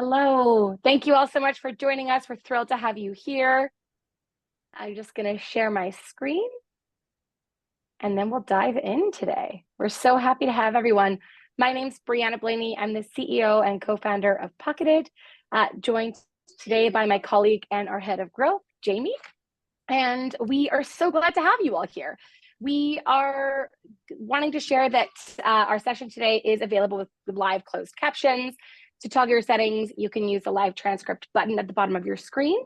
Hello. Thank you all so much for joining us. We're thrilled to have you here. I'm just going to share my screen and then we'll dive in today. We're so happy to have everyone. My name's Brianna Blaney. I'm the CEO and co-founder of Pocketed, joined today by my colleague and our head of growth, Jamie. And we are so glad to have you all here. We are wanting to share that our session today is available with live closed captions. To toggle your settings, you can use the live transcript button at the bottom of your screen.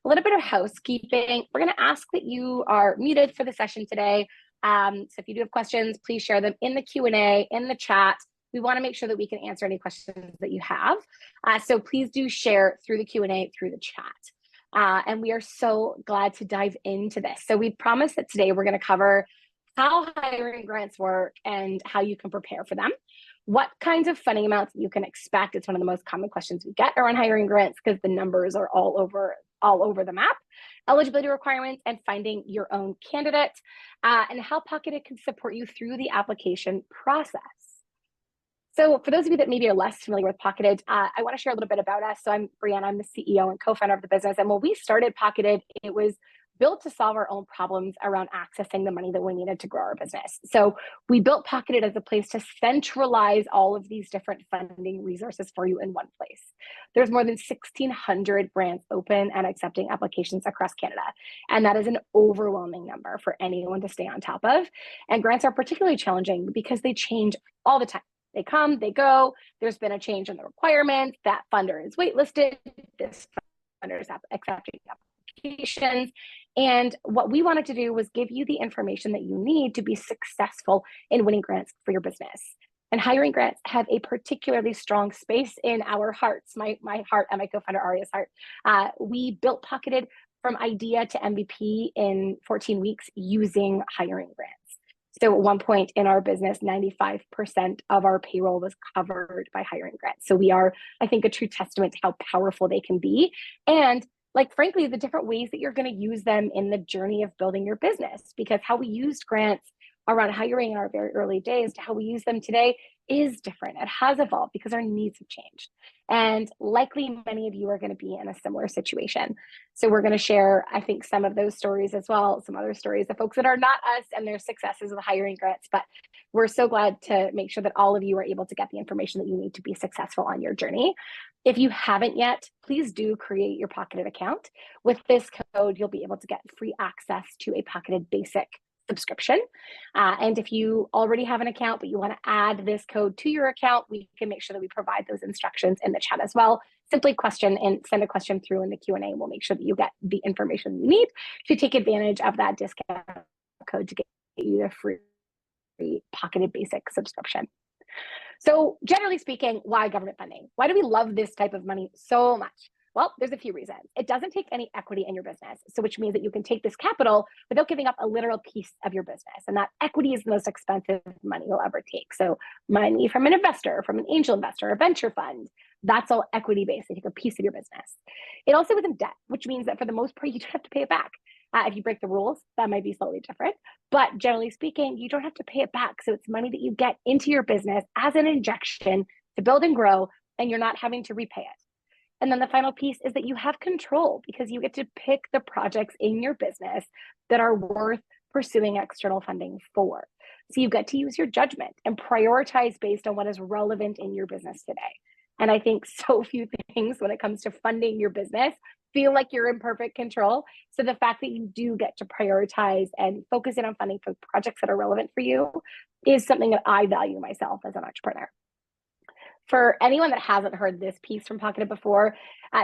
A little bit of housekeeping. We're going to ask that you are muted for the session today. So if you do have questions, please share them in the Q&A, in the chat. We want to make sure that we can answer any questions that you have. So please do share through the Q&A, through the chat. And we are so glad to dive into this. So we promised that today we're going to cover how hiring grants work and how you can prepare for them. What kinds of funding amounts you can expect? It's one of the most common questions we get around hiring grants because the numbers are all over the map. Eligibility requirements and finding your own candidate, and how Pocketed can support you through the application process. So for those of you that maybe are less familiar with Pocketed, I want to share a little bit about us. So I'm Brianna, I'm the CEO and co-founder of the business. And when we started Pocketed, it was built to solve our own problems around accessing the money that we needed to grow our business. So we built Pocketed as a place to centralize all of these different funding resources for you in one place. There's more than 1,600 grants open and accepting applications across Canada. And that is an overwhelming number for anyone to stay on top of. And grants are particularly challenging because they change all the time. They come, they go. There's been a change in the requirements. That funder is waitlisted. This funder is accepting applications. And what we wanted to do was give you the information that you need to be successful in winning grants for your business. And hiring grants have a particularly strong space in our hearts, my heart and my co-founder Aria's heart. We built Pocketed from idea to MVP in 14 weeks using hiring grants. So at one point in our business, 95% of our payroll was covered by hiring grants. So we are, I think, a true testament to how powerful they can be. And like, frankly, the different ways that you're going to use them in the journey of building your business, because how we used grants around hiring in our very early days to how we use them today is different. It has evolved because our needs have changed. And likely many of you are going to be in a similar situation. So we're going to share, I think, some of those stories as well, some other stories of folks that are not us and their successes with hiring grants. But we're so glad to make sure that all of you are able to get the information that you need to be successful on your journey. If you haven't yet, please do create your Pocketed account. With this code, you'll be able to get free access to a Pocketed Basic subscription. And if you already have an account, but you want to add this code to your account, we can make sure that we provide those instructions in the chat as well. Simply send a question through in the Q&A. We'll make sure that you get the information you need to take advantage of that discount code to get you the free Pocketed Basic subscription. So generally speaking, why government funding? Why do we love this type of money so much? Well, there's a few reasons. It doesn't take any equity in your business, so which means that you can take this capital without giving up a literal piece of your business. And that equity is the most expensive money you'll ever take. So money from an investor, from an angel investor, a venture fund, that's all equity-based. They take a piece of your business. It also isn't debt, which means that for the most part, you don't have to pay it back. If you break the rules, that might be slightly different. But generally speaking, you don't have to pay it back. So it's money that you get into your business as an injection to build and grow, and you're not having to repay it. And then the final piece is that you have control because you get to pick the projects in your business that are worth pursuing external funding for. So you get to use your judgment and prioritize based on what is relevant in your business today. And I think so few things when it comes to funding your business feel like you're in perfect control. So the fact that you do get to prioritize and focus in on funding for projects that are relevant for you is something that I value myself as an entrepreneur. For anyone that hasn't heard this piece from Pocketed before,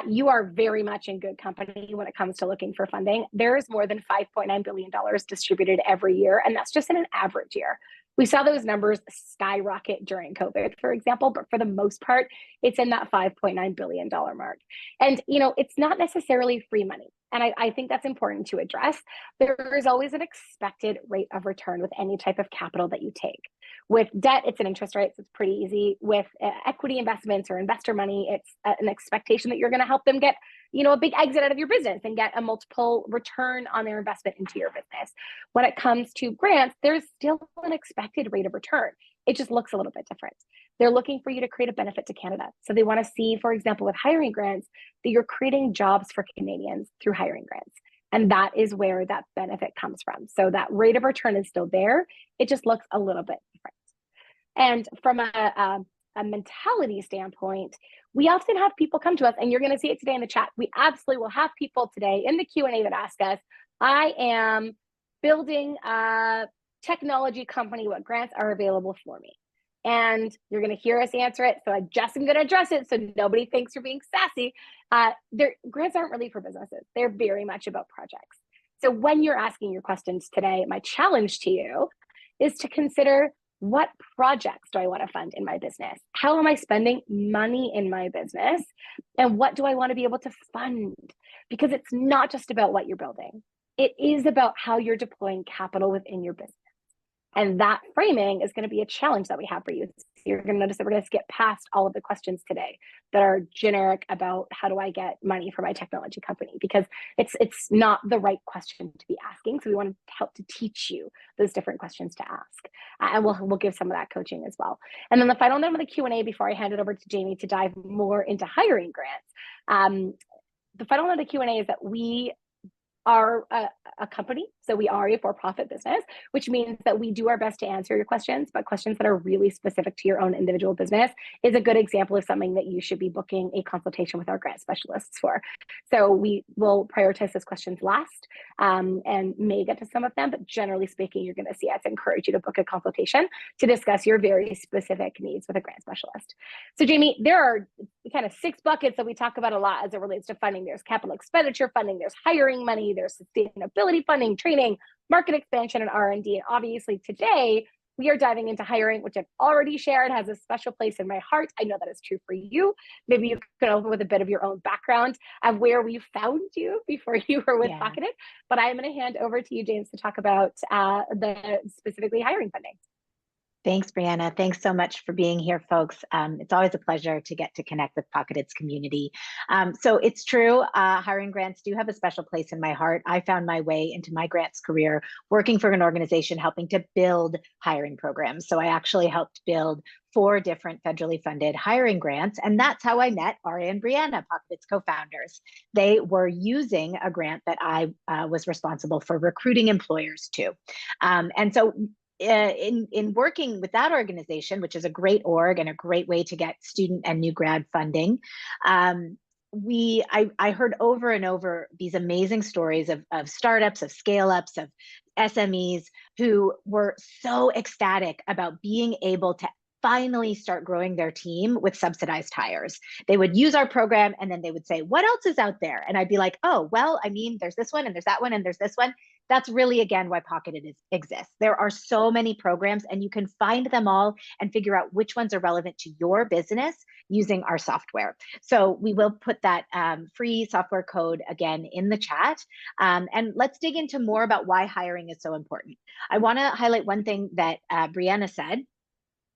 you are very much in good company when it comes to looking for funding. There is more than $5.9 billion distributed every year, and that's just in an average year. We saw those numbers skyrocket during COVID, for example, but for the most part, it's in that $5.9 billion mark. And, it's not necessarily free money. And I think that's important to address. There is always an expected rate of return with any type of capital that you take. With debt, it's an interest rate, so it's pretty easy. With equity investments or investor money, it's an expectation that you're going to help them get, a big exit out of your business and get a multiple return on their investment into your business. When it comes to grants, there's still an expected rate of return. it just looks a little bit different. They're looking for you to create a benefit to Canada. So they want to see, for example, with hiring grants, that you're creating jobs for Canadians through hiring grants. And that is where that benefit comes from. So that rate of return is still there. It just looks a little bit different. And from a mentality standpoint, we often have people come to us, and you're going to see it today in the chat. We absolutely will have people today in the Q&A that ask us, I am building a technology company. What grants are available for me? And you're going to hear us answer it. So I just am going to address it so nobody thinks you're being sassy. Grants aren't really for businesses. They're very much about projects. So when you're asking your questions today, my challenge to you is to consider, what projects do I want to fund in my business? How am I spending money in my business? And what do I want to be able to fund? Because it's not just about what you're building. It is about how you're deploying capital within your business. And that framing is going to be a challenge that we have for you. So you're going to notice that we're going to skip past all of the questions today that are generic about how do I get money for my technology company, because it's not the right question to be asking. So we want to help to teach you those different questions to ask. And we'll give some of that coaching as well. And then the final note of the Q&A before I hand it over to Jamie to dive more into hiring grants. The final note of the Q&A is that we are a company. So we are a for-profit business, which means that we do our best to answer your questions, but questions that are really specific to your own individual business is a good example of something that you should be booking a consultation with our grant specialists for. So we will prioritize those questions last and may get to some of them, but generally speaking, you're going to see us encourage you to book a consultation to discuss your very specific needs with a grant specialist. So Jamie, there are kind of 6 buckets that we talk about a lot as it relates to funding. There's capital expenditure funding, there's hiring money, there's sustainability funding, training, market expansion, and R&D. And obviously today, we are diving into hiring, which I've already shared has a special place in my heart. I know that is true for you. Maybe you can open with a bit of your own background of where we found you before you were with Pocketed. But I am going to hand over to you, James, to talk about the specifically hiring funding. Thanks, Brianna. Thanks so much for being here, folks. It's always a pleasure to get to connect with Pocketed's community. So it's true, hiring grants do have a special place in my heart. I found my way into my grants career working for an organization helping to build hiring programs. So I actually helped build 4 different federally funded hiring grants. And that's how I met Aria and Brianna, Pocketed's co-founders. They were using a grant that I was responsible for recruiting employers to. And so in working with that organization, which is a great org and a great way to get student and new grad funding, I heard over and over these amazing stories of startups, of scale-ups, of SMEs who were so ecstatic about being able to finally start growing their team with subsidized hires. They would use our program and then they would say, what else is out there? And I'd be like, oh, well, I mean, there's this one and there's that one and there's this one. That's really, again, why Pocketed exists. There are so many programs and you can find them all and figure out which ones are relevant to your business using our software. So we will put that free software code again in the chat. And let's dig into more about why hiring is so important. I want to highlight one thing that Brianna said,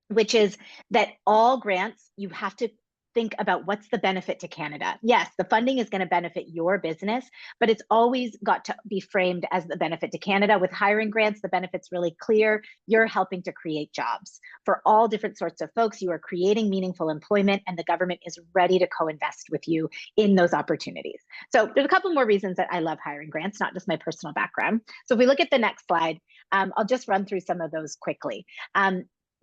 which is that all grants, you have to think about what's the benefit to Canada. Yes, the funding is going to benefit your business, but it's always got to be framed as the benefit to Canada. With hiring grants, the benefit's really clear. You're helping to create jobs. For all different sorts of folks, you are creating meaningful employment and the government is ready to co-invest with you in those opportunities. So there's a couple more reasons that I love hiring grants, not just my personal background. So if we look at the next slide, I'll just run through some of those quickly.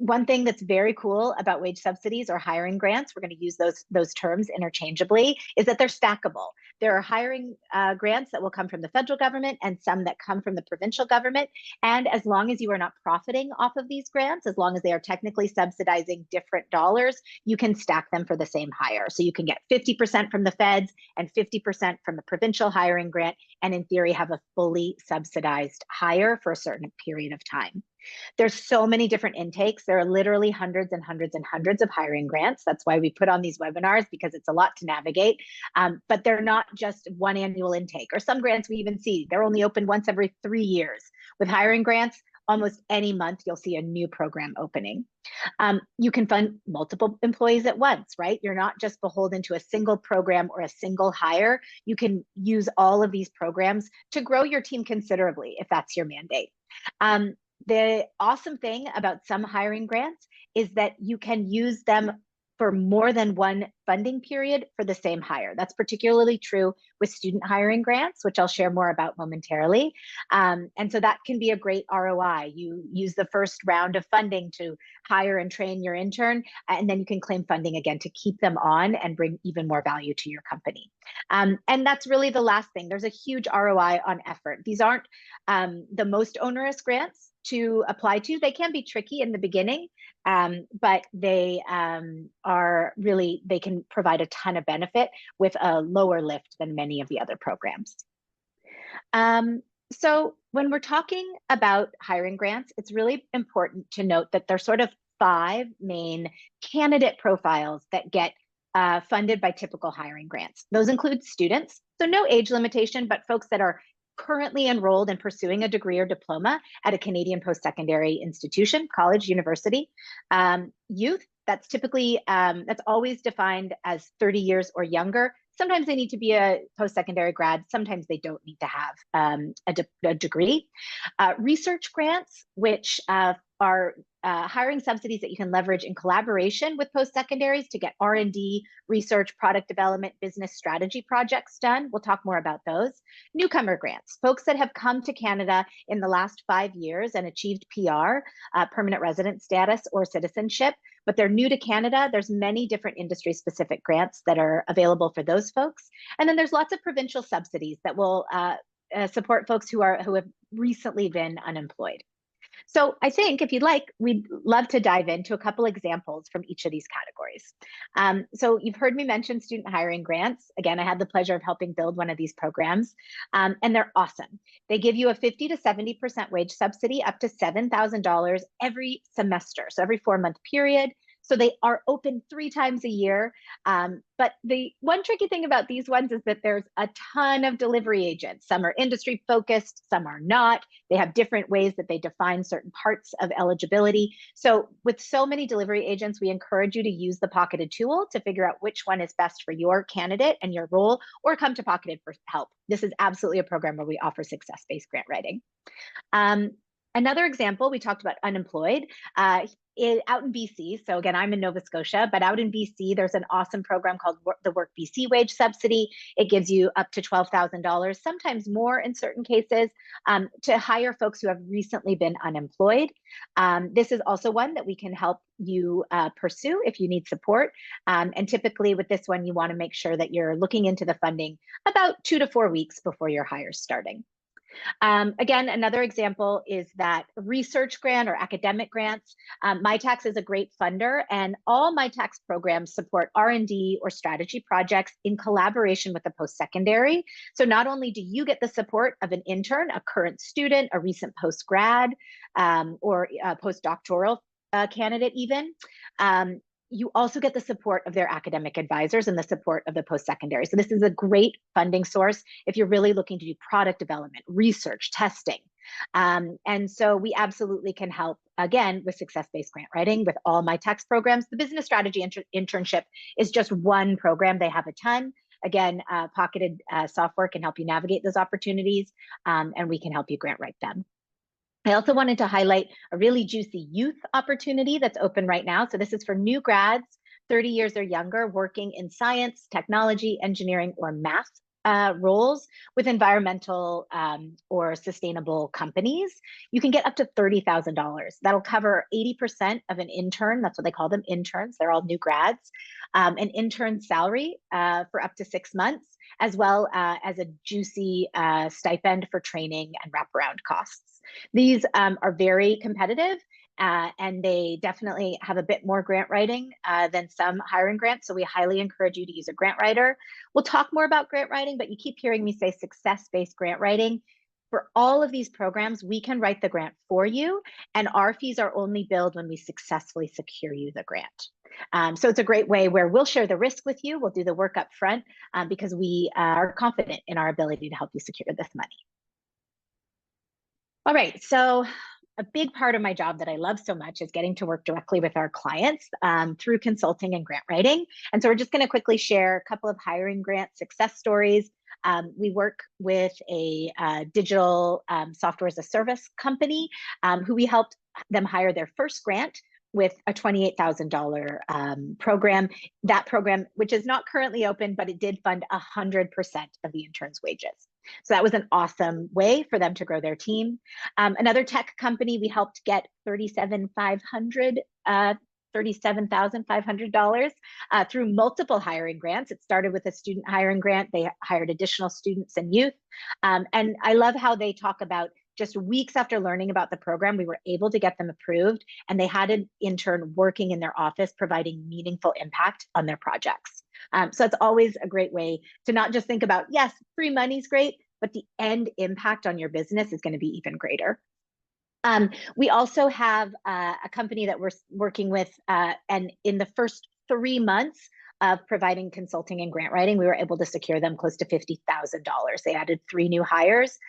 One thing that's very cool about wage subsidies or hiring grants, we're going to use those terms interchangeably, is that they're stackable. There are hiring grants that will come from the federal government and some that come from the provincial government. And as long as you are not profiting off of these grants, as long as they are technically subsidizing different dollars, you can stack them for the same hire. So you can get 50% from the feds and 50% from the provincial hiring grant, and in theory have a fully subsidized hire for a certain period of time. There's so many different intakes. There are literally hundreds and hundreds and hundreds of hiring grants. That's why we put on these webinars, because it's a lot to navigate. But they're not just one annual intake, or some grants we even see, they're only open once every 3 years. With hiring grants, almost any month, you'll see a new program opening. You can fund multiple employees at once, right? You're not just beholden to a single program or a single hire. You can use all of these programs to grow your team considerably if that's your mandate. The awesome thing about some hiring grants is that you can use them for more than one funding period for the same hire. That's particularly true with student hiring grants, which I'll share more about momentarily. And so that can be a great ROI. You use the first round of funding to hire and train your intern, and then you can claim funding again to keep them on and bring even more value to your company. And that's really the last thing. There's a huge ROI on effort. These aren't the most onerous grants to apply to. They can be tricky in the beginning, but they they can provide a ton of benefit with a lower lift than many of the other programs. So when we're talking about hiring grants, it's really important to note that there's sort of 5 main candidate profiles that get funded by typical hiring grants. Those include students, so no age limitation, but folks that are currently enrolled and pursuing a degree or diploma at a Canadian post-secondary institution, college, university. Youth, that's typically, that's always defined as 30 years or younger. Sometimes they need to be a post-secondary grad. Sometimes they don't need to have a degree. Research grants, which are hiring subsidies that you can leverage in collaboration with post-secondaries to get R&D, research, product development, business strategy projects done. We'll talk more about those. Newcomer grants, folks that have come to Canada in the last 5 years and achieved PR, permanent resident status or citizenship, but they're new to Canada. There's many different industry-specific grants that are available for those folks. And then there's lots of provincial subsidies that will support folks who have recently been unemployed. So I think if you'd like, we'd love to dive into a couple examples from each of these categories. So you've heard me mention student hiring grants. Again, I had the pleasure of helping build one of these programs, and they're awesome. They give you a 50 to 70% wage subsidy up to $7,000 every semester, so every 4-month period. So they are open 3 times a year. But the one tricky thing about these ones is that there's a ton of delivery agents. Some are industry focused, some are not. They have different ways that they define certain parts of eligibility. So with so many delivery agents, we encourage you to use the Pocketed tool to figure out which one is best for your candidate and your role, or come to Pocketed for help. This is absolutely a program where we offer success-based grant writing. Another example, we talked about unemployed. Out in BC, so again, I'm in Nova Scotia, but out in BC, there's an awesome program called the Work BC Wage Subsidy. It gives you up to $12,000, sometimes more in certain cases, to hire folks who have recently been unemployed. This is also one that we can help you pursue if you need support. And typically with this one, you want to make sure that you're looking into the funding about 2 to 4 weeks before your hire's starting. Again, another example is that research grant or academic grants. MyTax is a great funder, and all MyTax programs support R&D or strategy projects in collaboration with the post-secondary. So not only do you get the support of an intern, a current student, a recent post-grad, or a postdoctoral candidate even, you also get the support of their academic advisors and the support of the post-secondary. So this is a great funding source if you're really looking to do product development, research, testing. And so we absolutely can help, again, with success-based grant writing with all MyTax programs. The business strategy internship is just one program. They have a ton. Again, Pocketed software can help you navigate those opportunities, and we can help you grant write them. I also wanted to highlight a really juicy youth opportunity that's open right now. So this is for new grads, 30 years or younger, working in science, technology, engineering, or math roles with environmental or sustainable companies. You can get up to $30,000. That'll cover 80% of an intern. That's what they call them, interns. They're all new grads. An intern salary for up to 6 months, as well as a juicy stipend for training and wraparound costs. These are very competitive, and they definitely have a bit more grant writing than some hiring grants. So we highly encourage you to use a grant writer. We'll talk more about grant writing, but you keep hearing me say success-based grant writing. For all of these programs, we can write the grant for you, and our fees are only billed when we successfully secure you the grant. So it's a great way where we'll share the risk with you. We'll do the work up front because we are confident in our ability to help you secure this money. All right, so a big part of my job that I love so much is getting to work directly with our clients through consulting and grant writing. And so we're just going to quickly share a couple of hiring grant success stories. We work with a digital software as a service company who we helped them hire their first grant with a $28,000 program. That program, which is not currently open, but it did fund 100% of the interns' wages. So that was an awesome way for them to grow their team. Another tech company, we helped get $37,500 through multiple hiring grants. It started with a student hiring grant. They hired additional students and youth. And I love how they talk about just weeks after learning about the program, we were able to get them approved, and they had an intern working in their office providing meaningful impact on their projects. So it's always a great way to not just think about, yes, free money's great, but the end impact on your business is going to be even greater. We also have a company that we're working with, and in the first 3 months of providing consulting and grant writing, we were able to secure them close to $50,000. They added 3 new hires.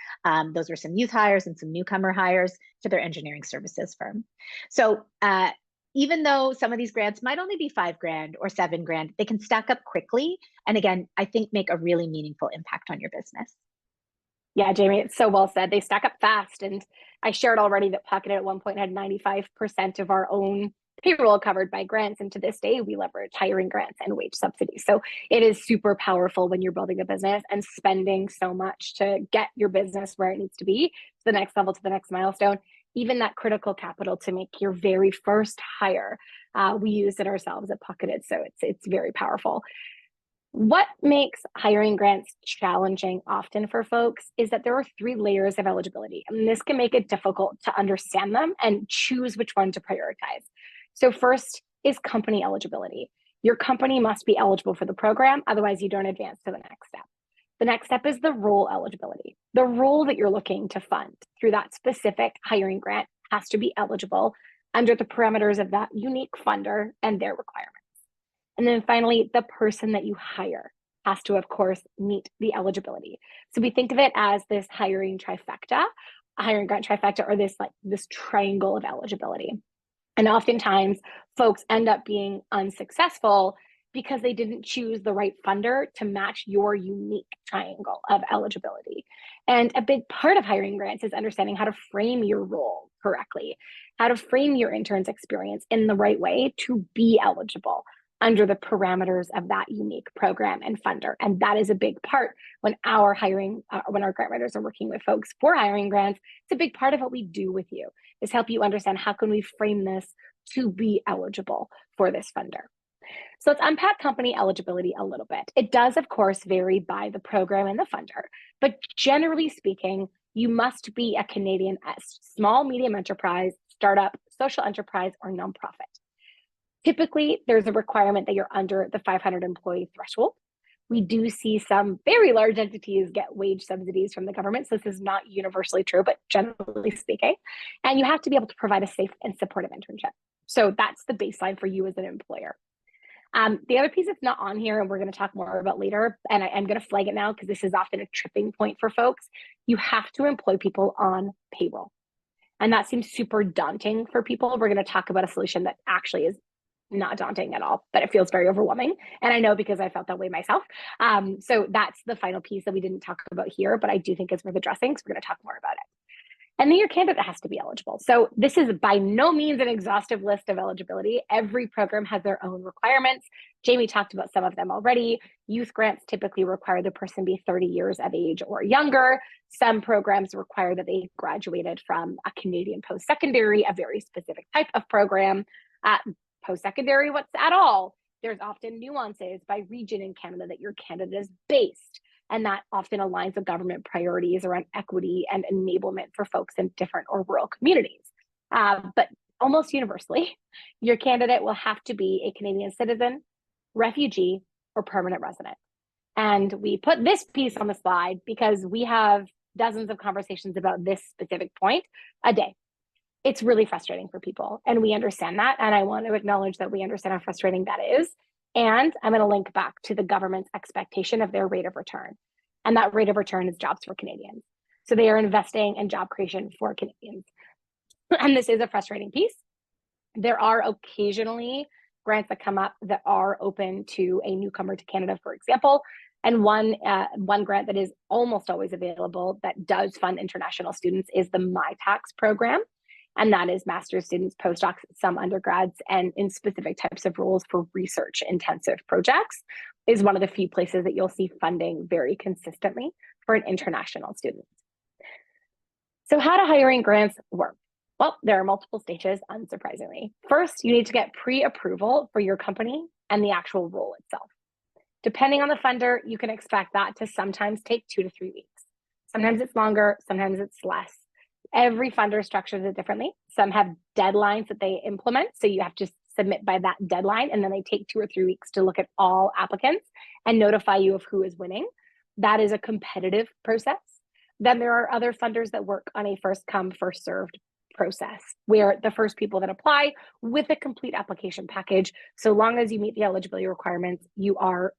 Those were some youth hires and some newcomer hires to their engineering services firm. So even though some of these grants might only be $5,000 or $7,000, they can stack up quickly. And again, I think make a really meaningful impact on your business. Yeah, Jamie, it's so well said. They stack up fast. And I shared already that Pocketed at one point had 95% of our own payroll covered by grants. And to this day, we leverage hiring grants and wage subsidies. So it is super powerful when you're building a business and spending so much to get your business where it needs to be, to the next level, to the next milestone. Even that critical capital to make your very first hire, we use it ourselves at Pocketed. So it's very powerful. What makes hiring grants challenging often for folks is that there are 3 layers of eligibility, and this can make it difficult to understand them and choose which one to prioritize. So first is company eligibility. Your company must be eligible for the program, otherwise you don't advance to the next step. The next step is the role eligibility. The role that you're looking to fund through that specific hiring grant has to be eligible under the parameters of that unique funder and their requirements. And then finally, the person that you hire has to, of course, meet the eligibility. So we think of it as this hiring trifecta, a hiring grant trifecta, or this triangle of eligibility. And oftentimes folks end up being unsuccessful because they didn't choose the right funder to match your unique triangle of eligibility. And a big part of hiring grants is understanding how to frame your role correctly, how to frame your intern's experience in the right way to be eligible under the parameters of that unique program and funder. And that is a big part when our when our grant writers are working with folks for hiring grants. It's a big part of what we do with you, is help you understand how can we frame this to be eligible for this funder. So let's unpack company eligibility a little bit. It does, of course, vary by the program and the funder, but generally speaking, you must be a Canadian small, medium enterprise, startup, social enterprise, or nonprofit. Typically, there's a requirement that you're under the 500 employee threshold. We do see some very large entities get wage subsidies from the government. So this is not universally true, but generally speaking. And you have to be able to provide a safe and supportive internship. So that's the baseline for you as an employer. The other piece that's not on here, and we're going to talk more about later, and I'm going to flag it now because this is often a tripping point for folks, you have to employ people on payroll. And that seems super daunting for people. We're going to talk about a solution that actually is not daunting at all, but it feels very overwhelming. And I know because I felt that way myself. So that's the final piece that we didn't talk about here, but I do think is worth addressing. So we're going to talk more about it. And then your candidate has to be eligible. So this is by no means an exhaustive list of eligibility. Every program has their own requirements. Jamie talked about some of them already. Youth grants typically require the person be 30 years of age or younger. Some programs require that they graduated from a Canadian post-secondary, a very specific type of program. Post-secondary, what's at all? There's often nuances by region in Canada that your candidate is based, and that often aligns with government priorities around equity and enablement for folks in different or rural communities. But almost universally, your candidate will have to be a Canadian citizen, refugee, or permanent resident. And we put this piece on the slide because we have dozens of conversations about this specific point a day. It's really frustrating for people, and we understand that. And I want to acknowledge that we understand how frustrating that is. And I'm going to link back to the government's expectation of their rate of return. And that rate of return is jobs for Canadians. So they are investing in job creation for Canadians. And this is a frustrating piece. There are occasionally grants that come up that are open to a newcomer to Canada, for example. And one grant that is almost always available that does fund international students is the MyTax program. And that is master's students, postdocs, some undergrads, and in specific types of roles for research intensive projects is one of the few places that you'll see funding very consistently for an international student. So how do hiring grants work? Well, there are multiple stages, unsurprisingly. First, you need to get pre-approval for your company and the actual role itself. Depending on the funder, you can expect that to sometimes take 2 to 3 weeks. Sometimes it's longer, sometimes it's less. Every funder structures it differently. Some have deadlines that they implement, so you have to submit by that deadline, and then they take 2 or 3 weeks to look at all applicants and notify you of who is winning. That is a competitive process. Then there are other funders that work on a first come, first served process, where the first people that apply with a complete application package, so long as you meet the eligibility requirements, you are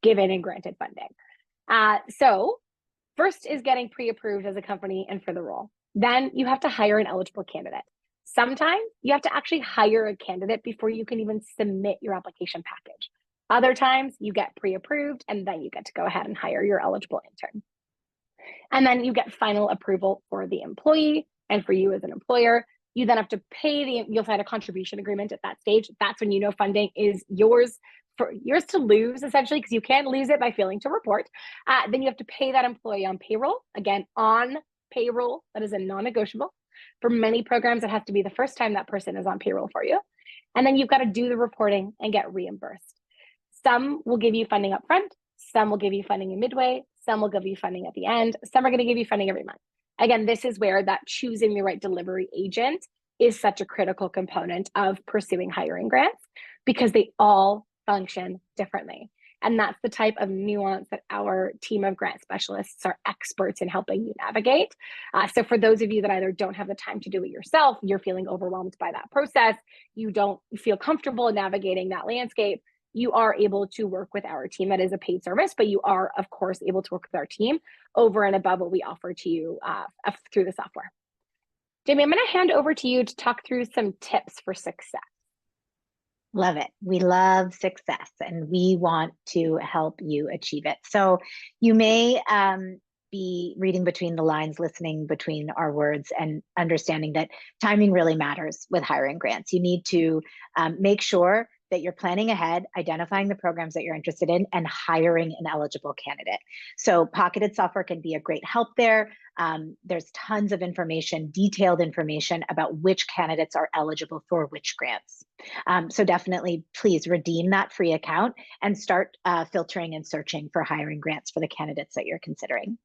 given and granted funding. So first is getting pre-approved as a company and for the role. Then you have to hire an eligible candidate. Sometimes you have to actually hire a candidate before you can even submit your application package. Other times you get pre-approved and then you get to go ahead and hire your eligible intern. And then you get final approval for the employee and for you as an employer. You then have to pay you'll sign a contribution agreement at that stage. That's when you know funding is yours to lose, essentially, because you can't lose it by failing to report. Then you have to pay that employee on payroll. Again, on payroll, that is a non-negotiable. For many programs, it has to be the first time that person is on payroll for you. And then you've got to do the reporting and get reimbursed. Some will give you funding up front. Some will give you funding in midway. Some will give you funding at the end. Some are going to give you funding every month. Again, this is where that choosing the right delivery agent is such a critical component of pursuing hiring grants, because they all function differently. And that's the type of nuance that our team of grant specialists are experts in helping you navigate. So for those of you that either don't have the time to do it yourself, you're feeling overwhelmed by that process, you don't feel comfortable navigating that landscape, you are able to work with our team. That is a paid service, but you are, of course, able to work with our team over and above what we offer to you through the software. Jamie, I'm going to hand over to you to talk through some tips for success. Love it. We love success and we want to help you achieve it. So you may be reading between the lines, listening between our words, and understanding that timing really matters with hiring grants. You need to make sure that you're planning ahead, identifying the programs that you're interested in, and hiring an eligible candidate. So Pocketed Software can be a great help there. There's tons of information, detailed information about which candidates are eligible for which grants. So definitely, please redeem that free account and start filtering and searching for hiring grants for the candidates that you're considering.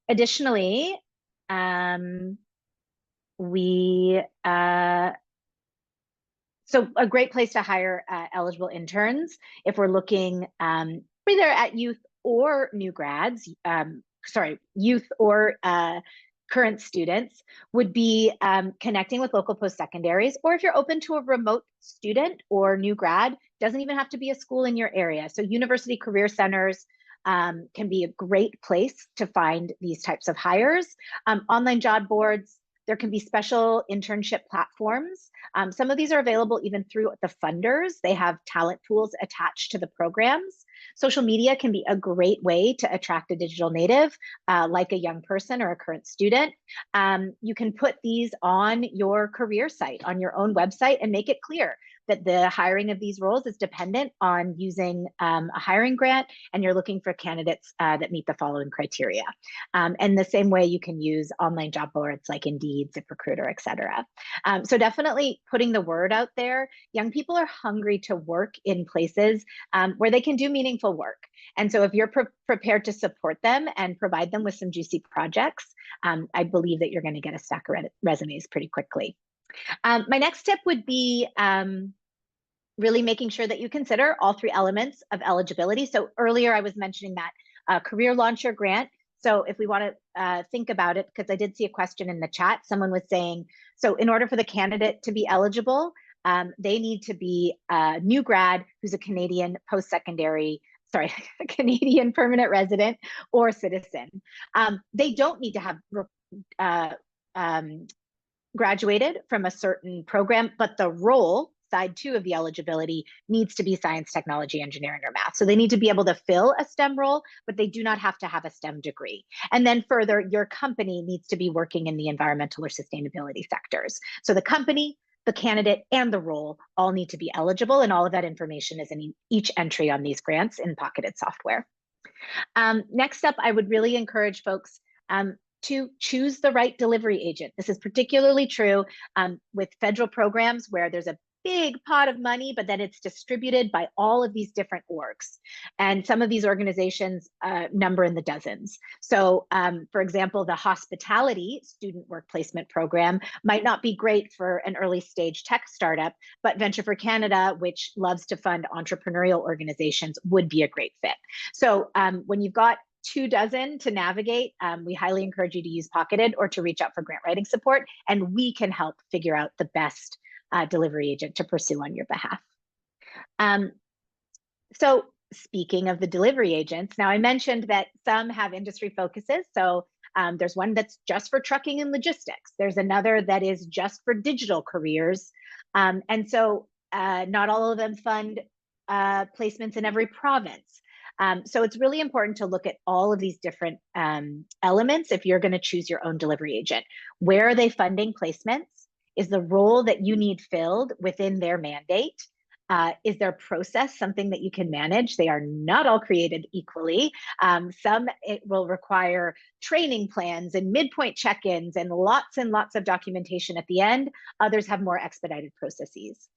Additionally, so a great place to hire eligible interns, if we're looking either at youth or new grads, youth or current students, would be connecting with local post-secondaries, or if you're open to a remote student or new grad, doesn't even have to be a school in your area. So university career centers can be a great place to find these types of hires. Online job boards, there can be special internship platforms. Some of these are available even through the funders. They have talent pools attached to the programs. Social media can be a great way to attract a digital native, like a young person or a current student. You can put these on your career site, on your own website, and make it clear that the hiring of these roles is dependent on using a hiring grant, and you're looking for candidates that meet the following criteria. And the same way you can use online job boards like Indeed, ZipRecruiter, et cetera. So definitely putting the word out there. Young people are hungry to work in places where they can do meaningful work. And so if you're prepared to support them and provide them with some juicy projects, I believe that you're going to get a stack of resumes pretty quickly. My next tip would be really making sure that you consider all three elements of eligibility. So earlier I was mentioning that career launcher grant. So if we want to think about it, because I did see a question in the chat, someone was saying, so in order for the candidate to be eligible, they need to be a new grad who's a Canadian post-secondary, a Canadian permanent resident or citizen. They don't need to have graduated from a certain program, but the role side two of the eligibility needs to be science, technology, engineering, or math. So they need to be able to fill a STEM role, but they do not have to have a STEM degree. And then further, your company needs to be working in the environmental or sustainability sectors. So the company, the candidate, and the role all need to be eligible, and all of that information is in each entry on these grants in Pocketed software. Next up, I would really encourage folks to choose the right delivery agent. This is particularly true with federal programs where there's a big pot of money, but then it's distributed by all of these different orgs. And some of these organizations number in the dozens. So for example, the hospitality student work placement program might not be great for an early stage tech startup, but Venture for Canada, which loves to fund entrepreneurial organizations, would be a great fit. So when you've got 24 to navigate, we highly encourage you to use Pocketed or to reach out for grant writing support, and we can help figure out the best delivery agent to pursue on your behalf. So speaking of the delivery agents, now I mentioned that some have industry focuses. So there's one that's just for trucking and logistics. There's another that is just for digital careers. And so not all of them fund placements in every province. So it's really important to look at all of these different elements if you're going to choose your own delivery agent. Where are they funding placements? Is the role that you need filled within their mandate? Is their process something that you can manage? They are not all created equally. Some it will require training plans and midpoint check-ins and lots of documentation at the end. Others have more expedited processes.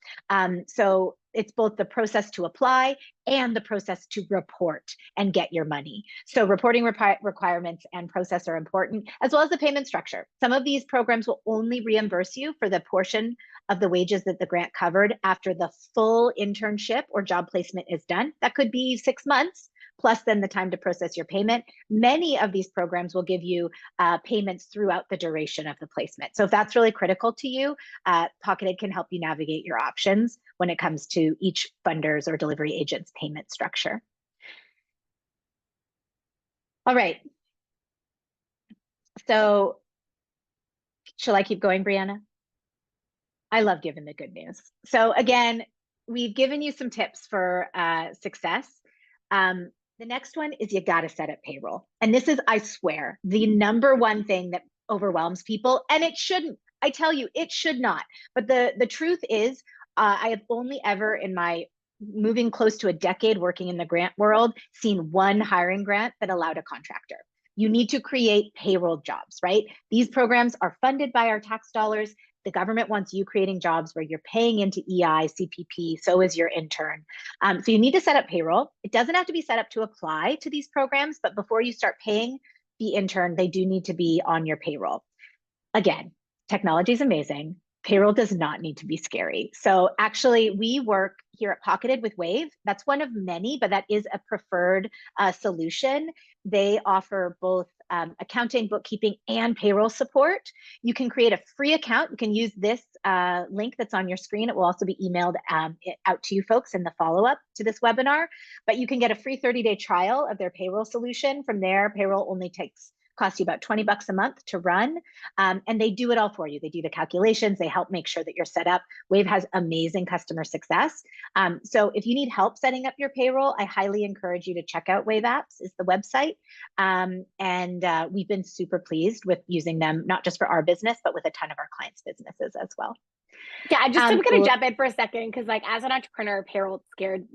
So it's both the process to apply and the process to report and get your money. So reporting requirements and process are important, as well as the payment structure. Some of these programs will only reimburse you for the portion of the wages that the grant covered after the full internship or job placement is done. That could be 6 months, plus then the time to process your payment. Many of these programs will give you payments throughout the duration of the placement. So if that's really critical to you, Pocketed can help you navigate your options when it comes to each funder's or delivery agent's payment structure. All right. So shall I keep going, Brianna? I love giving the good news. So again, we've given you some tips for success. The next one is you got to set up payroll. And this is, I swear, the #1 thing that overwhelms people. And it shouldn't. I tell you, it should not. But the truth is, I have only ever in my moving close to a decade working in the grant world seen one hiring grant that allowed a contractor. You need to create payroll jobs, right? These programs are funded by our tax dollars. The government wants you creating jobs where you're paying into EI, CPP, so is your intern. So you need to set up payroll. It doesn't have to be set up to apply to these programs, but before you start paying the intern, they do need to be on your payroll. Again, technology is amazing. Payroll does not need to be scary. So actually, we work here at Pocketed with Wave. That's one of many, but that is a preferred solution. They offer both accounting, bookkeeping, and payroll support. You can create a free account. You can use this link that's on your screen. It will also be emailed out to you folks in the follow-up to this webinar. But you can get a free 30-day trial of their payroll solution. From there, payroll only costs you about $20 a month to run. And they do it all for you. They do the calculations. They help make sure that you're set up. Wave has amazing customer success. So if you need help setting up your payroll, I highly encourage you to check out Wave Apps is the website. And we've been super pleased with using them, not just for our business, but with a ton of our clients' businesses as well. Yeah, I'm going to jump in for a second because like as an entrepreneur, payroll scared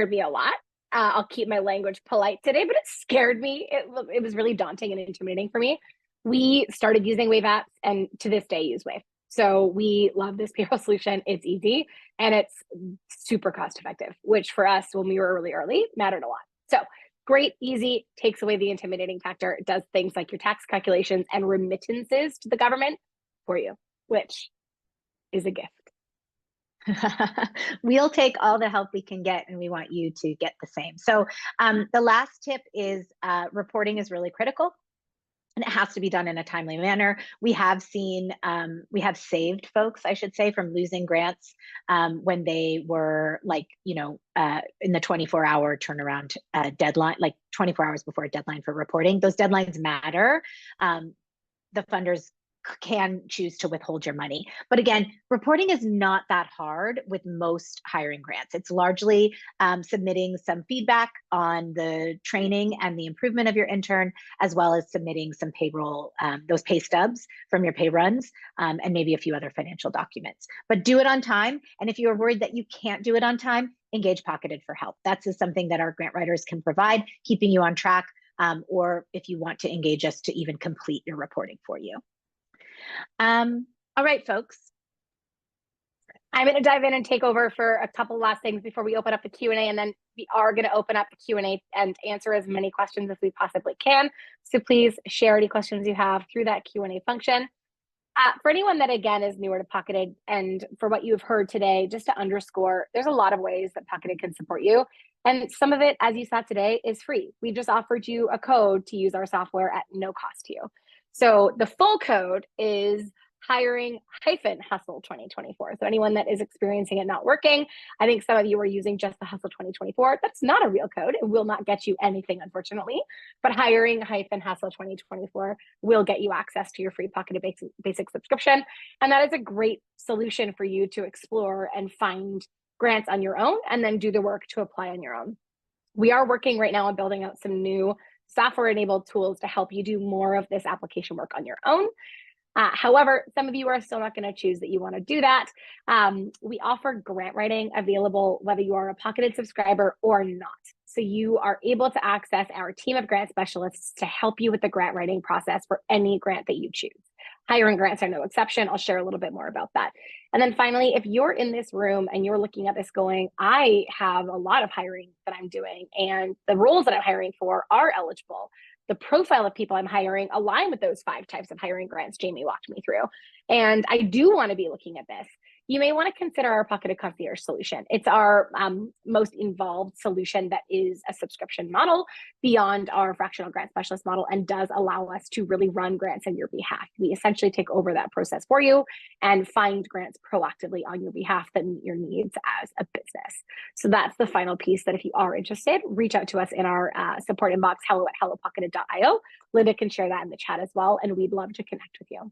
me a lot. I'll keep my language polite today, but it scared me. It was really daunting and intimidating for me. We started using Wave Apps and to this day use Wave. So we love this payroll solution. It's easy and it's super cost effective, which for us when we were early mattered a lot. So great, easy, takes away the intimidating factor. It does things like your tax calculations and remittances to the government for you, which is a gift. We'll take all the help we can get, and we want you to get the same. So the last tip is reporting is really critical, and it has to be done in a timely manner. We have saved folks, I should say, from losing grants when they were like, in the 24-hour turnaround deadline, like 24 hours before a deadline for reporting. Those deadlines matter. The funders can choose to withhold your money. But again, reporting is not that hard with most hiring grants. It's largely submitting some feedback on the training and the improvement of your intern, as well as submitting some payroll, those pay stubs from your pay runs, and maybe a few other financial documents. But do it on time. And if you're worried that you can't do it on time, engage Pocketed for help. That's just something that our grant writers can provide, keeping you on track, or if you want to engage us to even complete your reporting for you. All right, folks. I'm going to dive in and take over for a couple last things before we open up the Q&A, and then we are going to open up the Q&A and answer as many questions as we possibly can. So please share any questions you have through that Q&A function. For anyone that, again, is newer to Pocketed, and for what you've heard today, just to underscore, there's a lot of ways that Pocketed can support you. And some of it, as you saw today, is free. We just offered you a code to use our software at no cost to you. So the full code is hiring-hustle 2024. So anyone that is experiencing it not working, I think some of you are using just the Hustle 2024. That's not a real code. It will not get you anything, unfortunately. But hiring-hustle 2024 will get you access to your free Pocketed basic subscription. And that is a great solution for you to explore and find grants on your own, and then do the work to apply on your own. We are working right now on building out some new software-enabled tools to help you do more of this application work on your own. However, some of you are still not going to choose that you want to do that. We offer grant writing available whether you are a Pocketed subscriber or not. So you are able to access our team of grant specialists to help you with the grant writing process for any grant that you choose. Hiring grants are no exception. I'll share a little bit more about that. And then finally, if you're in this room and you're looking at this going, I have a lot of hiring that I'm doing, and the roles that I'm hiring for are eligible, the profile of people I'm hiring align with those 5 types of hiring grants Jamie walked me through, and I do want to be looking at this, you may want to consider our Pocketed Concierge solution. It's our most involved solution that is a subscription model beyond our fractional grant specialist model, and does allow us to really run grants on your behalf. We essentially take over that process for you and find grants proactively on your behalf that meet your needs as a business. So that's the final piece, that if you are interested, reach out to us in our support inbox, hello@hellopocketed.io. Linda can share that in the chat as well, and we'd love to connect with you.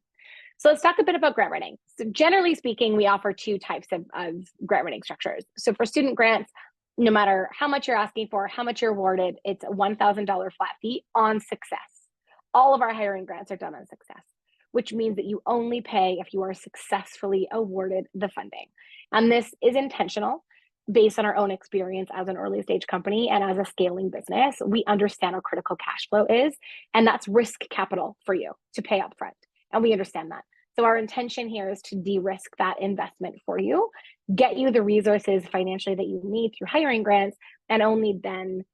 So let's talk a bit about grant writing. So generally speaking, we offer 2 types of grant writing structures. So for student grants, no matter how much you're asking for, how much you're awarded, it's a $1,000 flat fee on success. All of our hiring grants are done on success, which means that you only pay if you are successfully awarded the funding. And this is intentional based on our own experience as an early stage company and as a scaling business. We understand how critical cash flow is, and that's risk capital for you to pay up front. And we understand that. So our intention here is to de-risk that investment for you, get you the resources financially that you need through hiring grants, and only then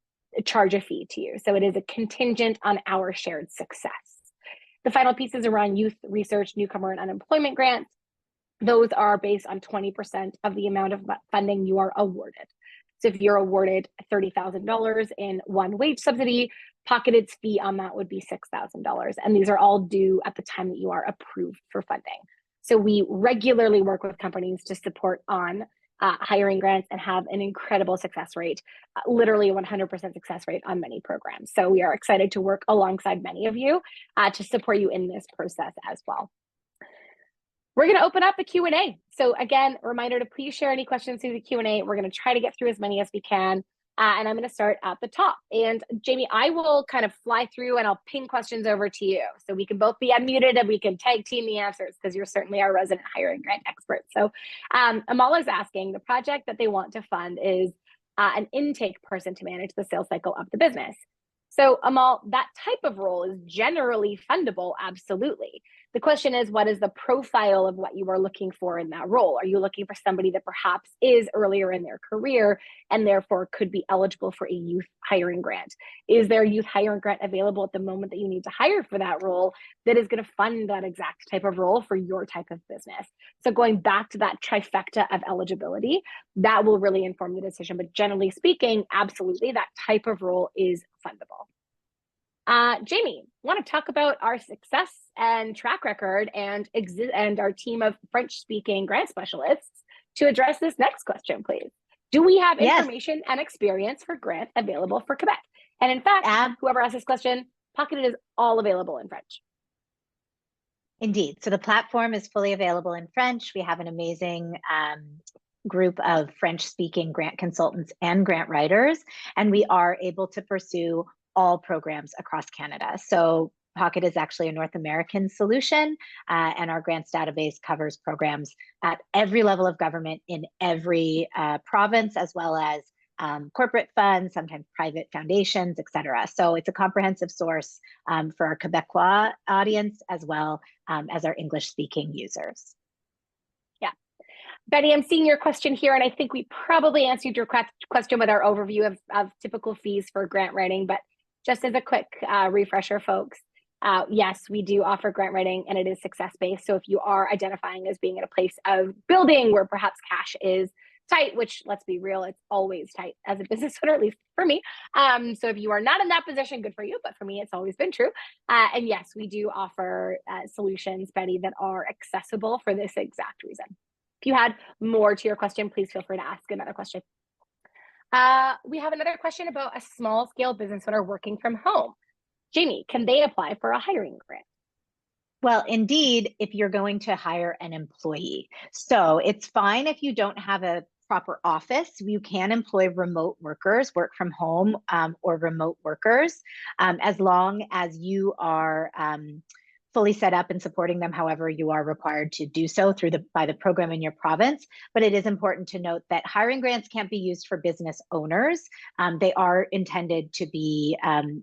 charge a fee to you. So it is a contingent on our shared success. The final pieces around youth research, newcomer, and unemployment grants. Those are based on 20% of the amount of funding you are awarded. So if you're awarded $30,000 in one wage subsidy, Pocketed's fee on that would be $6,000. And these are all due at the time that you are approved for funding. So we regularly work with companies to support on hiring grants and have an incredible success rate, literally 100% success rate on many programs. So we are excited to work alongside many of you to support you in this process as well. We're going to open up the Q&A. So again, a reminder to please share any questions through the Q&A. We're going to try to get through as many as we can. And I'm going to start at the top. And Jamie, I will kind of fly through and I'll ping questions over to you. So we can both be unmuted and we can tag team the answers, because you're certainly our resident hiring grant expert. So Amal is asking, the project that they want to fund is an intake person to manage the sales cycle of the business. So Amal, that type of role is generally fundable, absolutely. The question is, what is the profile of what you are looking for in that role? Are you looking for somebody that perhaps is earlier in their career and therefore could be eligible for a youth hiring grant? Is there a youth hiring grant available at the moment that you need to hire for that role that is going to fund that exact type of role for your type of business? So going back to that trifecta of eligibility, that will really inform the decision. But generally speaking, absolutely, that type of role is fundable. Jamie, want to talk about our success and track record and our team of French-speaking grant specialists to address this next question, please. Do we have information and experience for grant available for Quebec? And in fact, whoever asked this question, Pocketed is all available in French. Indeed. So the platform is fully available in French. We have an amazing group of French-speaking grant consultants and grant writers, and we are able to pursue all programs across Canada. So Pocket is actually a North American solution, and our grants database covers programs at every level of government in every province, as well as corporate funds, sometimes private foundations, et cetera. So it's a comprehensive source for our Quebecois audience, as well as our English-speaking users. Yeah. Betty, I'm seeing your question here, and I think we probably answered your question with our overview of typical fees for grant writing, but just as a quick refresher, folks, yes, we do offer grant writing, and it is success-based. So if you are identifying as being in a place of building where perhaps cash is tight, which, let's be real, it's always tight as a business owner, at least for me. So if you are not in that position, good for you, but for me, it's always been true. And yes, we do offer solutions, Betty, that are accessible for this exact reason. If you had more to your question, please feel free to ask another question. We have another question about a small scale business owner working from home. Jamie, can they apply for a hiring grant? Well, indeed, if you're going to hire an employee. So it's fine if you don't have a proper office. You can employ remote workers, work from home, or remote workers, as long as you are fully set up and supporting them however you are required to do so by the program in your province. But it is important to note that hiring grants can't be used for business owners. They are intended to be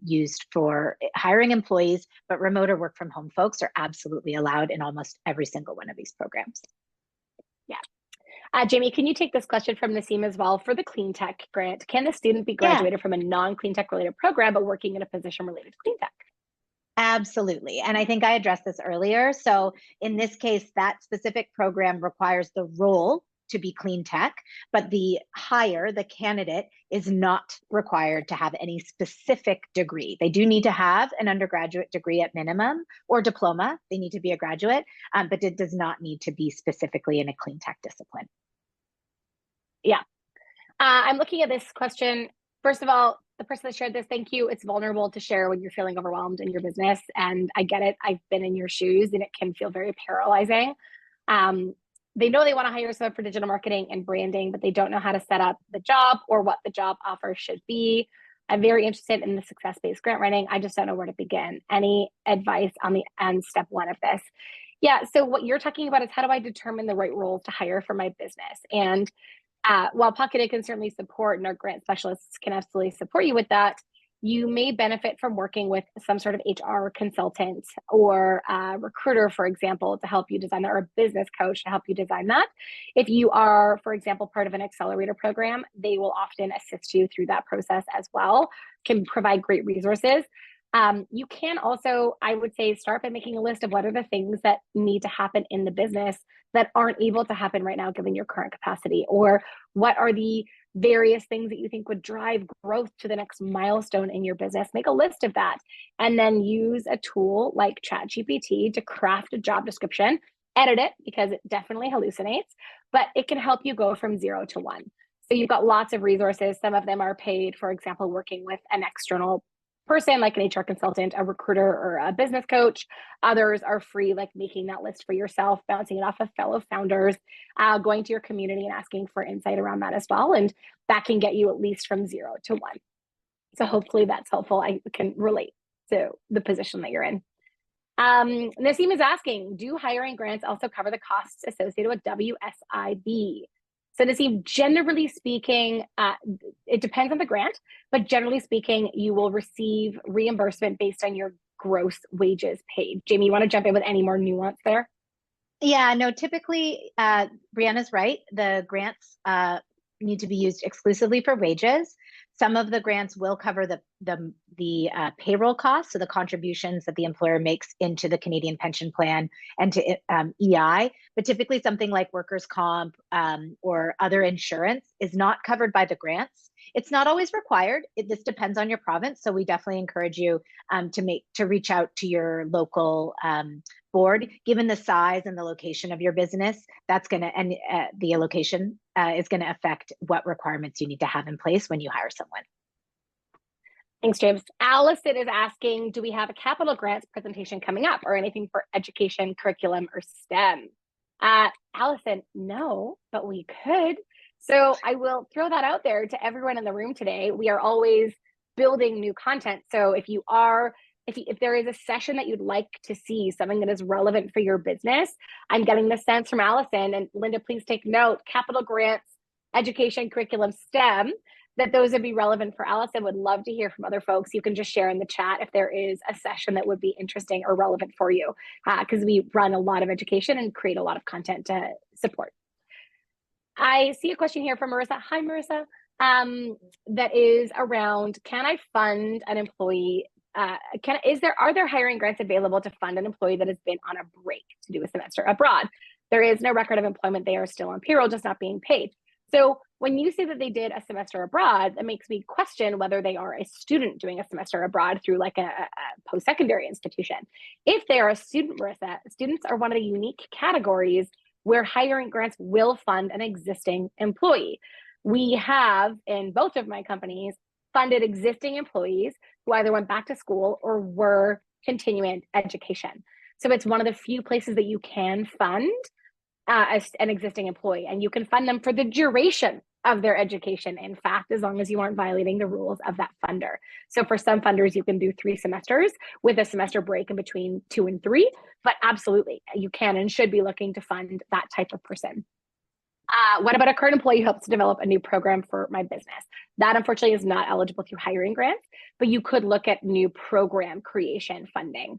used for hiring employees, but remote or work from home folks are absolutely allowed in almost every single one of these programs. Yeah. Jamie, can you take this question from Naseem as well? For the Clean Tech grant, can the student be graduated from a non-Clean Tech related program, but working in a position related to Clean Tech? Absolutely. And I think I addressed this earlier. So in this case, that specific program requires the role to be Clean Tech, but the hire, the candidate, is not required to have any specific degree. They do need to have an undergraduate degree at minimum, or diploma. They need to be a graduate, but it does not need to be specifically in a Clean Tech discipline. Yeah. I'm looking at this question. First of all, the person that shared this, thank you. It's vulnerable to share when you're feeling overwhelmed in your business. And I get it. I've been in your shoes, and it can feel very paralyzing. They know they want to hire someone for digital marketing and branding, but they don't know how to set up the job or what the job offer should be. I'm very interested in the success-based grant writing. I just don't know where to begin. Any advice on the end step one of this? Yeah, so what you're talking about is, how do I determine the right roles to hire for my business? And while Pocketed can certainly support, and our grant specialists can absolutely support you with that, you may benefit from working with some sort of HR consultant or a recruiter, for example, to help you design that, or a business coach to help you design that. If you are, for example, part of an accelerator program, they will often assist you through that process as well, can provide great resources. You can also, I would say, start by making a list of what are the things that need to happen in the business that aren't able to happen right now given your current capacity, or what are the various things that you think would drive growth to the next milestone in your business. Make a list of that, and then use a tool like ChatGPT to craft a job description. Edit it, because it definitely hallucinates, but it can help you go from 0 to 1. So you've got lots of resources. Some of them are paid, for example, working with an external person like an HR consultant, a recruiter, or a business coach. Others are free, like making that list for yourself, bouncing it off of fellow founders, going to your community and asking for insight around that as well. And that can get you at least from 0 to 1. So hopefully that's helpful. I can relate to the position that you're in. Naseem is asking, do hiring grants also cover the costs associated with WSIB? So Naseem, generally speaking, it depends on the grant, but generally speaking, you will receive reimbursement based on your gross wages paid. Jamie, you want to jump in with any more nuance there? Yeah, no, typically, Brianna's right. The grants need to be used exclusively for wages. Some of the grants will cover the payroll costs, so the contributions that the employer makes into the Canadian Pension Plan and to EI. But typically, something like workers' comp or other insurance is not covered by the grants. It's not always required. This depends on your province. So we definitely encourage you to reach out to your local board. Given the size and the location of your business, the location is going to affect what requirements you need to have in place when you hire someone. Thanks, James. Allison is asking, do we have a capital grants presentation coming up or anything for education, curriculum, or STEM? Allison, no, but we could. So I will throw that out there to everyone in the room today. We are always building new content. So if there is a session that you'd like to see, something that is relevant for your business, I'm getting the sense from Allison, and Linda, please take note, capital grants, education, curriculum, STEM, that those would be relevant for Allison. Would love to hear from other folks. You can just share in the chat if there is a session that would be interesting or relevant for you, because we run a lot of education and create a lot of content to support. I see a question here from Marissa. Hi, Marissa. That is around, can I fund an employee? Are there hiring grants available to fund an employee that has been on a break to do a semester abroad? There is no record of employment. They are still on payroll, just not being paid. So when you say that they did a semester abroad, that makes me question whether they are a student doing a semester abroad through like a post-secondary institution. If they are a student, Marissa, students are one of the unique categories where hiring grants will fund an existing employee. We have, in both of my companies, funded existing employees who either went back to school or were continuing education. So it's one of the few places that you can fund an existing employee, and you can fund them for the duration of their education, in fact, as long as you aren't violating the rules of that funder. So for some funders, you can do 3 semesters with a semester break in between 2 and 3, but absolutely, you can and should be looking to fund that type of person. What about a current employee who helps to develop a new program for my business? That unfortunately is not eligible through hiring grants, but you could look at new program creation funding.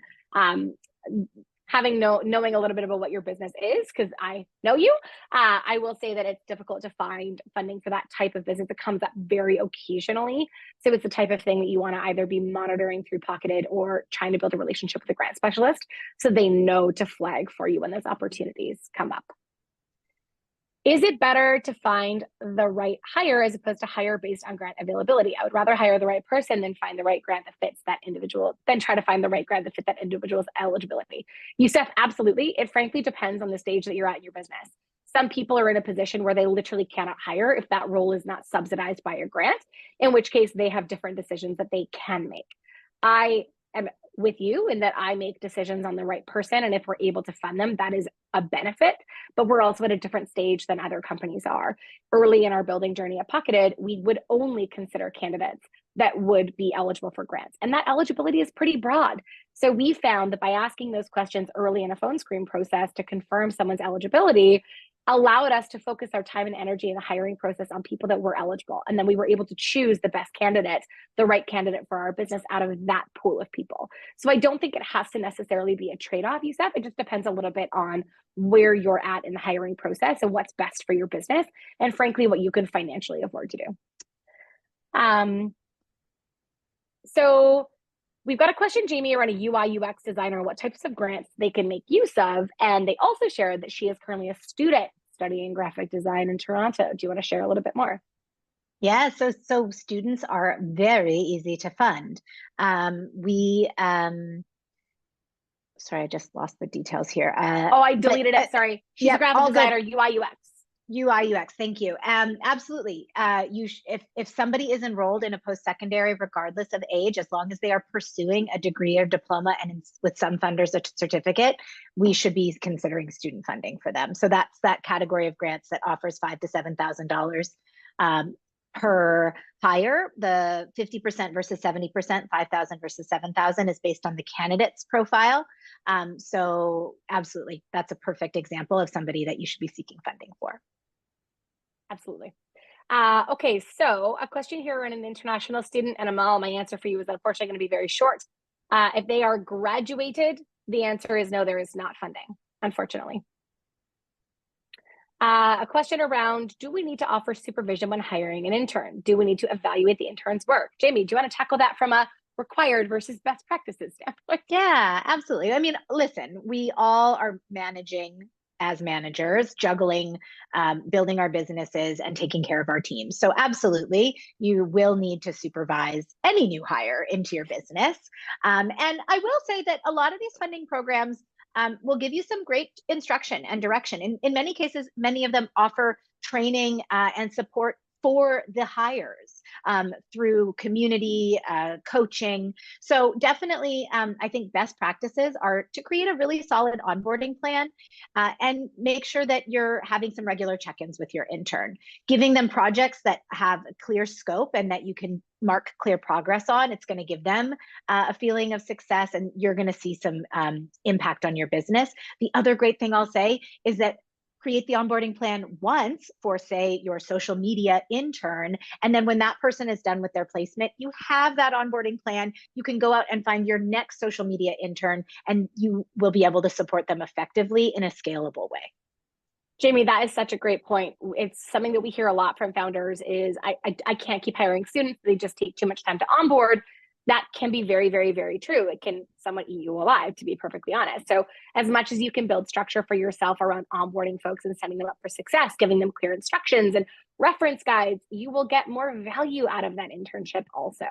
Knowing a little bit about what your business is, because I know you, I will say that it's difficult to find funding for that type of business. It comes up very occasionally. So it's the type of thing that you want to either be monitoring through Pocketed or trying to build a relationship with a grant specialist so they know to flag for you when those opportunities come up. Is it better to find the right hire as opposed to hire based on grant availability? I would rather hire the right person than find the right grant that fits that individual, than try to find the right grant that fits that individual's eligibility. Youssef, absolutely. It frankly depends on the stage that you're at in your business. Some people are in a position where they literally cannot hire if that role is not subsidized by a grant, in which case they have different decisions that they can make. I am with you in that I make decisions on the right person, and if we're able to fund them, that is a benefit, but we're also at a different stage than other companies are. Early in our building journey at Pocketed, we would only consider candidates that would be eligible for grants, and that eligibility is pretty broad. So we found that by asking those questions early in a phone screen process to confirm someone's eligibility allowed us to focus our time and energy in the hiring process on people that were eligible. And then we were able to choose the best candidate, the right candidate for our business out of that pool of people. So I don't think it has to necessarily be a trade-off, Youssef. It just depends a little bit on where you're at in the hiring process and what's best for your business, and frankly, what you can financially afford to do. So we've got a question, Jamie, around a UI UX designer, what types of grants they can make use of. And they also shared that she is currently a student studying graphic design in Toronto. Do you want to share a little bit more? Yeah, so students are very easy to fund. Sorry, I just lost the details here. I deleted it. Sorry. She's a graphic designer, UI UX. UI UX, thank you. Absolutely. If somebody is enrolled in a post-secondary, regardless of age, as long as they are pursuing a degree or diploma and with some funders a certificate, we should be considering student funding for them. So that's that category of grants that offers $5,000 to $7,000 per hire. The 50% versus 70%, 5,000 versus 7,000 is based on the candidate's profile. So absolutely, that's a perfect example of somebody that you should be seeking funding for. Absolutely. Okay, so a question here on an international student, and Amal, my answer for you is unfortunately going to be very short. If they are graduated, the answer is no, there is not funding, unfortunately. A question around, do we need to offer supervision when hiring an intern? Do we need to evaluate the intern's work? Jamie, do you want to tackle that from a required versus best practices standpoint? Yeah, absolutely. I mean, listen, we all are managing as managers, juggling, building our businesses and taking care of our teams. So absolutely, you will need to supervise any new hire into your business. And I will say that a lot of these funding programs will give you some great instruction and direction. In many cases, many of them offer training and support for the hires through community coaching. So definitely, I think best practices are to create a really solid onboarding plan and make sure that you're having some regular check-ins with your intern, giving them projects that have a clear scope and that you can mark clear progress on. It's going to give them a feeling of success, and you're going to see some impact on your business. The other great thing I'll say is that create the onboarding plan once for, say, your social media intern. And then when that person is done with their placement, you have that onboarding plan. You can go out and find your next social media intern, and you will be able to support them effectively in a scalable way. Jamie, that is such a great point. It's something that we hear a lot from founders is I can't keep hiring students. They just take too much time to onboard. That can be very, very, very true. It can somewhat eat you alive, to be perfectly honest. So as much as you can build structure for yourself around onboarding folks and setting them up for success, giving them clear instructions and reference guides, you will get more value out of that internship also.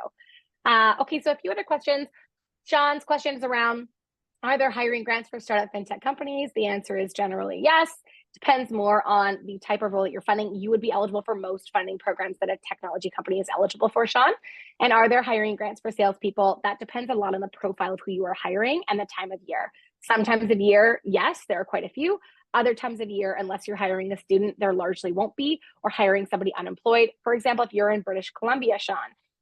Okay, so a few other questions. Sean's question is around, are there hiring grants for startup fintech companies? The answer is generally yes. Depends more on the type of role that you're funding. You would be eligible for most funding programs that a technology company is eligible for, Sean. And are there hiring grants for salespeople? That depends a lot on the profile of who you are hiring and the time of year. Some times of year, yes, there are quite a few. Other times of year, unless you're hiring a student, there largely won't be, or hiring somebody unemployed. For example, if you're in British Columbia, Sean,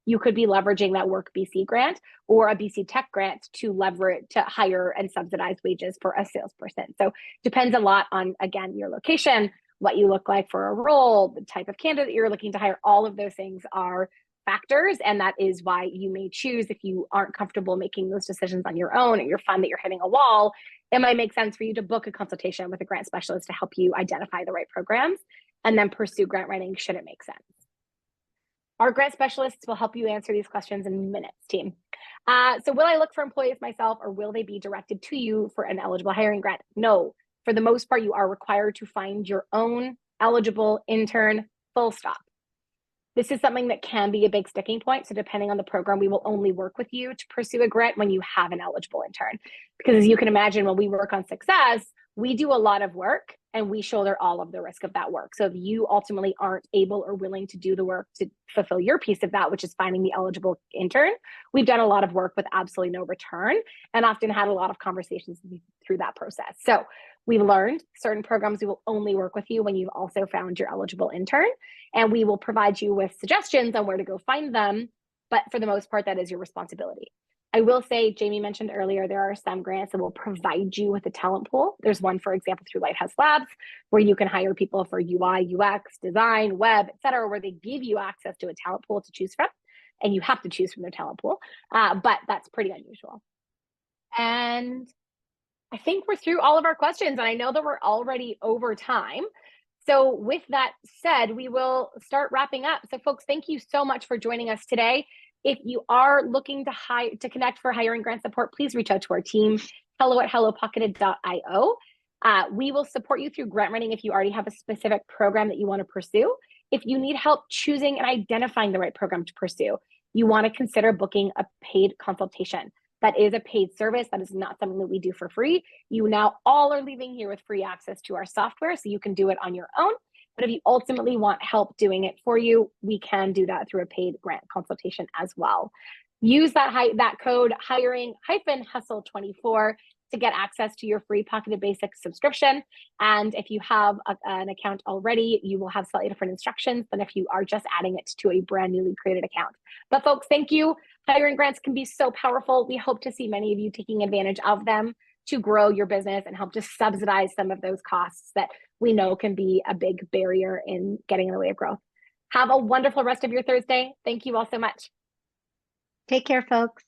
you could be leveraging that Work BC grant or a BC Tech grant to leverage to hire and subsidize wages for a salesperson. So depends a lot on, again, your location, what you look like for a role, the type of candidate you're looking to hire. All of those things are factors, and that is why you may choose, if you aren't comfortable making those decisions on your own and you find that you're hitting a wall, it might make sense for you to book a consultation with a grant specialist to help you identify the right programs and then pursue grant writing should it make sense. Our grant specialists will help you answer these questions in minutes, team. So will I look for employees myself, or will they be directed to you for an eligible hiring grant? No, for the most part, you are required to find your own eligible intern, full stop. This is something that can be a big sticking point. So depending on the program, we will only work with you to pursue a grant when you have an eligible intern. Because as you can imagine, when we work on success, we do a lot of work and we shoulder all of the risk of that work. So if you ultimately aren't able or willing to do the work to fulfill your piece of that, which is finding the eligible intern, we've done a lot of work with absolutely no return and often had a lot of conversations through that process. So we learned certain programs, we will only work with you when you've also found your eligible intern, and we will provide you with suggestions on where to go find them. But for the most part, that is your responsibility. I will say, Jamie mentioned earlier, there are some grants that will provide you with a talent pool. There's one, for example, through Lighthouse Labs, where you can hire people for UI, UX, design, web, et cetera, where they give you access to a talent pool to choose from, and you have to choose from their talent pool, but that's pretty unusual. And I think we're through all of our questions, and I know that we're already over time. So with that said, we will start wrapping up. So folks, thank you so much for joining us today. If you are looking to connect for hiring grant support, please reach out to our team, hello@hellopocketed.io. We will support you through grant writing if you already have a specific program that you want to pursue. If you need help choosing and identifying the right program to pursue, you want to consider booking a paid consultation. That is a paid service. That is not something that we do for free. You now all are leaving here with free access to our software, so you can do it on your own. But if you ultimately want help doing it for you, we can do that through a paid grant consultation as well. Use that code hiring-hustle24 to get access to your free Pocketed Basics subscription. And if you have an account already, you will have slightly different instructions than if you are just adding it to a brand newly created account. But folks, thank you. Hiring grants can be so powerful. We hope to see many of you taking advantage of them to grow your business and help to subsidize some of those costs that we know can be a big barrier in getting in the way of growth. Have a wonderful rest of your Thursday. Thank you all so much. Take care, folks.